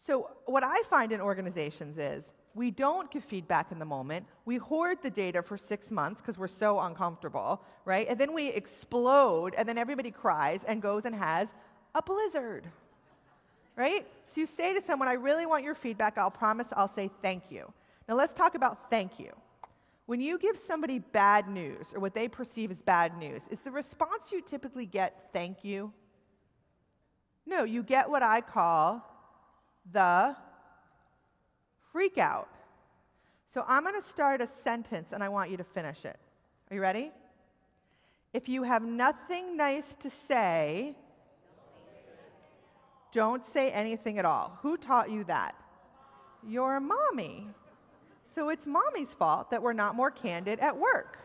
So what I find in organizations is we don't give feedback in the moment. We hoard the data for 6 months because we're so uncomfortable, right? And then we explode, and then everybody cries and goes and has a blizzard, right? So you say to someone, I really want your feedback. I'll promise I'll say thank you. Now let's talk about thank you. When you give somebody bad news or what they perceive as bad news, is the response you typically get thank you? No, you get what I call the freak out. So I'm going to start a sentence and I want you to finish it. Are you ready? If you have nothing nice to say, don't say anything at all. Who taught you that? Your mommy. So it's mommy's fault that we're not more candid at work.